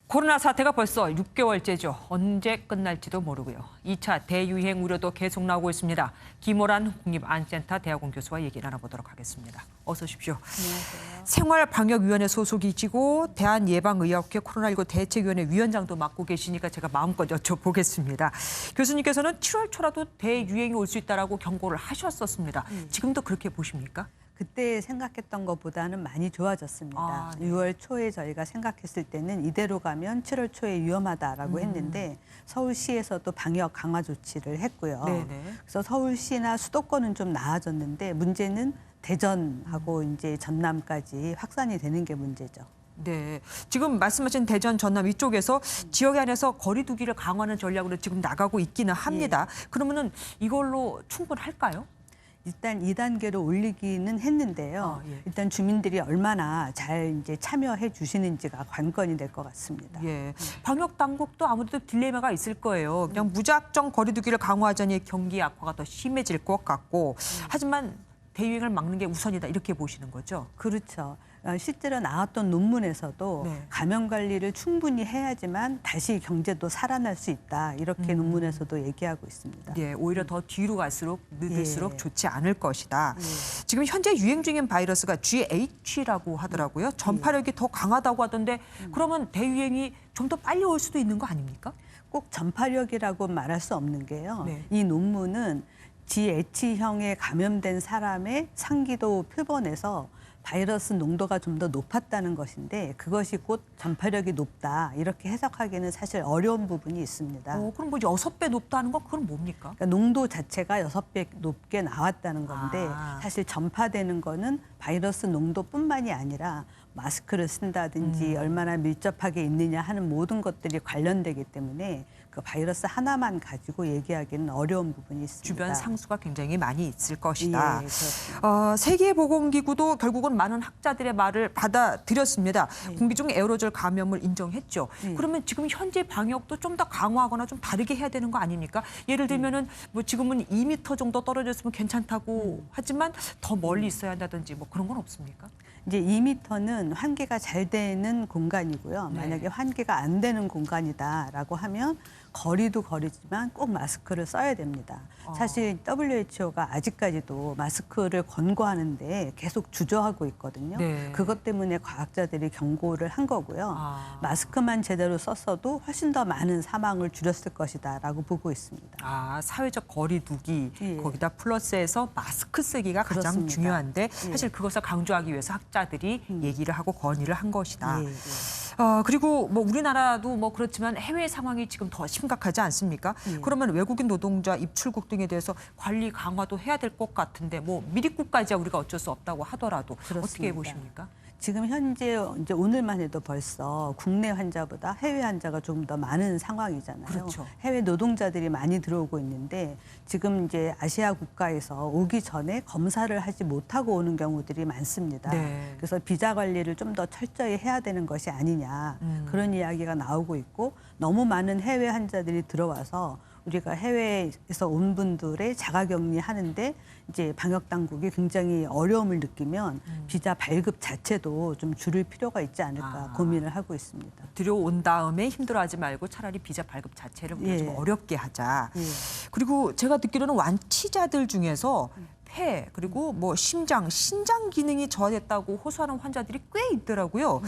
코로나 사태가 벌써 6개월째죠. 언제 끝날지도 모르고요. 2차 대유행 우려도 계속 나오고 있습니다. 김호란 국립안센터 대학원 교수와 얘기 나눠보도록 하겠습니다. 어서 오십시오. 안녕하세요. 생활방역위원회 소속이시고 대한예방의학회 코로나19 대책위원회 위원장도 맡고 계시니까 제가 마음껏 여쭤보겠습니다. 교수님께서는 7월 초라도 대유행이 올 수 있다라고 경고를 하셨었습니다. 지금도 그렇게 보십니까? 그때 생각했던 것보다는 많이 좋아졌습니다. 네. 6월 초에 저희가 생각했을 때는 이대로 가면 7월 초에 위험하다라고 했는데 서울시에서도 방역 강화 조치를 했고요. 네네. 그래서 서울시나 수도권은 좀 나아졌는데 문제는 대전하고 이제 전남까지 확산이 되는 게 문제죠. 네, 지금 말씀하신 대전, 전남 이쪽에서 지역 안에서 거리 두기를 강화하는 전략으로 지금 나가고 있기는 합니다. 그러면은 이걸로 충분할까요? 일단 2단계로 올리기는 했는데요. 예. 일단 주민들이 얼마나 잘 이제 참여해 주시는지가 관건이 될 것 같습니다. 예, 방역 당국도 아무래도 딜레마가 있을 거예요. 그냥 무작정 거리 두기를 강화하자니 경기 악화가 더 심해질 것 같고, 하지만 대유행을 막는 게 우선이다 이렇게 보시는 거죠? 그렇죠. 실제로 나왔던 논문에서도 네. 감염 관리를 충분히 해야지만 다시 경제도 살아날 수 있다. 이렇게 논문에서도 얘기하고 있습니다. 예, 오히려 더 뒤로 갈수록 늦을수록 예. 좋지 않을 것이다. 예. 지금 현재 유행 중인 바이러스가 GH라고 하더라고요. 전파력이 더 강하다고 하던데 그러면 대유행이 좀 더 빨리 올 수도 있는 거 아닙니까? 꼭 전파력이라고 말할 수 없는 게요. 네. 이 논문은 GH형에 감염된 사람의 상기도 표본에서 바이러스 농도가 좀 더 높았다는 것인데 그것이 곧 전파력이 높다 이렇게 해석하기는 사실 어려운 부분이 있습니다. 그럼 뭐 6배 높다는 건 그건 뭡니까? 그러니까 농도 자체가 6배 높게 나왔다는 건데 사실 전파되는 거는 바이러스 농도뿐만이 아니라 마스크를 쓴다든지 얼마나 밀접하게 있느냐 하는 모든 것들이 관련되기 때문에 그 바이러스 하나만 가지고 얘기하기는 어려운 부분이 있습니다. 주변 상수가 굉장히 많이 있을 것이다. 예, 그렇습니다. 세계보건기구도 결국은 많은 학자들의 말을 받아들였습니다. 공기 중 에어로졸 감염을 인정했죠. 그러면 지금 현재 방역도 좀 더 강화하거나 좀 다르게 해야 되는 거 아닙니까? 예를 들면은 뭐 지금은 2m 정도 떨어졌으면 괜찮다고 하지만 더 멀리 있어야 한다든지 뭐 그런 건 없습니까? 이제 2m는 환기가 잘 되는 공간이고요. 네. 만약에 환기가 안 되는 공간이다라고 하면 거리도 거리지만 꼭 마스크를 써야 됩니다. 사실 WHO가 아직까지도 마스크를 권고하는데 계속 주저하고 있거든요. 네. 그것 때문에 과학자들이 경고를 한 거고요. 마스크만 제대로 썼어도 훨씬 더 많은 사망을 줄였을 것이다라고 보고 있습니다. 사회적 거리 두기 예. 거기다 플러스해서 마스크 쓰기가 가장 그렇습니다. 중요한데 예. 사실 그것을 강조하기 위해서 학자들이 얘기를 하고 건의를 한 것이다. 예, 예. 그리고 뭐 우리나라도 뭐 그렇지만 해외 상황이 지금 더 심각하지 않습니까? 그러면 외국인 노동자 입출국 등에 대해서 관리 강화도 해야 될 것 같은데 뭐 미립국까지야 우리가 어쩔 수 없다고 하더라도 어떻게 그렇습니다. 보십니까? 지금 현재 이제 오늘만 해도 벌써 국내 환자보다 해외 환자가 조금 더 많은 상황이잖아요. 그렇죠. 해외 노동자들이 많이 들어오고 있는데 지금 이제 아시아 국가에서 오기 전에 검사를 하지 못하고 오는 경우들이 많습니다. 네. 그래서 비자 관리를 좀 더 철저히 해야 되는 것이 아니냐 그런 이야기가 나오고 있고 너무 많은 해외 환자들이 들어와서 우리가 해외에서 온 분들의 자가격리 하는데 이제 방역 당국이 굉장히 어려움을 느끼면 비자 발급 자체도 좀 줄일 필요가 있지 않을까 고민을 하고 있습니다. 들여온 다음에 힘들어하지 말고 차라리 비자 발급 자체를 우리가 예. 좀 어렵게 하자. 예. 그리고 제가 듣기로는 완치자들 중에서 폐 그리고 뭐 심장, 신장 기능이 저하됐다고 호소하는 환자들이 꽤 있더라고요.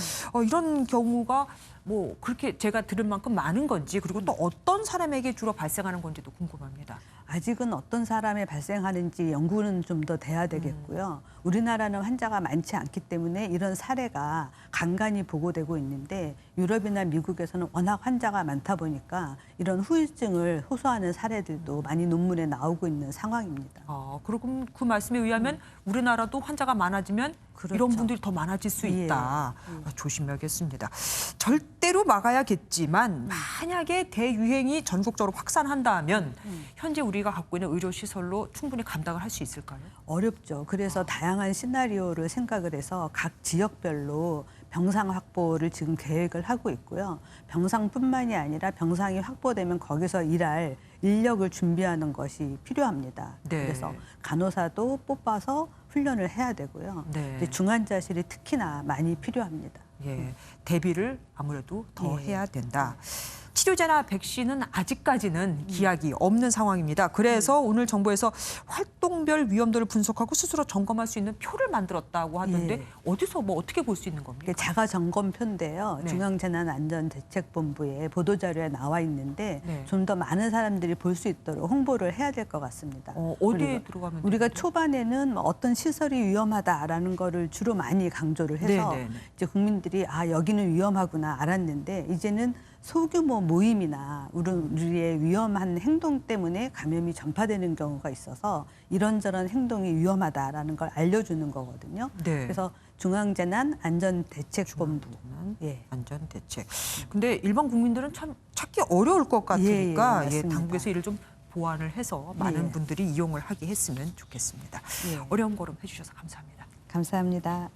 이런 경우가 뭐 그렇게 제가 들은 만큼 많은 건지 그리고 또 어떤 사람에게 주로 발생하는 건지도 궁금합니다. 아직은 어떤 사람에 발생하는지 연구는 좀 더 돼야 되겠고요. 우리나라는 환자가 많지 않기 때문에 이런 사례가 간간히 보고되고 있는데 유럽이나 미국에서는 워낙 환자가 많다 보니까 이런 후유증을 호소하는 사례들도 많이 논문에 나오고 있는 상황입니다. 그리고 그 말씀에 의하면 우리나라도 환자가 많아지면 그렇죠. 이런 분들이 더 많아질 수 예. 있다. 조심해야겠습니다. 절대로 막아야겠지만 만약에 대유행이 전국적으로 확산한다면 현재 우리가 갖고 있는 의료시설로 충분히 감당을 할 수 있을까요? 어렵죠. 그래서 다양한 시나리오를 생각을 해서 각 지역별로 병상 확보를 지금 계획을 하고 있고요. 병상뿐만이 아니라 병상이 확보되면 거기서 일할 인력을 준비하는 것이 필요합니다. 네. 그래서 간호사도 뽑아서 훈련을 해야 되고요. 네. 이제 중환자실이 특히나 많이 필요합니다. 예, 대비를 아무래도 더 예. 해야 된다. 치료제나 백신은 아직까지는 기약이 없는 상황입니다. 그래서 오늘 정부에서 활동별 위험도를 분석하고 스스로 점검할 수 있는 표를 만들었다고 하던데 예. 어디서 뭐 어떻게 볼 수 있는 겁니까? 이게 자가 점검표인데요. 네. 중앙재난안전대책본부의 보도자료에 나와 있는데 네. 좀 더 많은 사람들이 볼 수 있도록 홍보를 해야 될 것 같습니다. 어디에 들어가면 우리가 되나요? 초반에는 뭐 어떤 시설이 위험하다라는 거를 주로 많이 강조를 해서 네, 네, 네. 이제 국민들이 여기는 위험하구나 알았는데 이제는 소규모 모임이나 우리의 위험한 행동 때문에 감염이 전파되는 경우가 있어서 이런저런 행동이 위험하다라는 걸 알려주는 거거든요. 네. 그래서 중앙재난안전대책본부. 예. 안전대책. 근데 일반 국민들은 참 찾기 어려울 것 같으니까 예, 맞습니다. 당국에서 이를 좀 보완을 해서 많은 예. 분들이 이용을 하게 했으면 좋겠습니다. 예. 어려운 걸음 해주셔서 감사합니다. 감사합니다.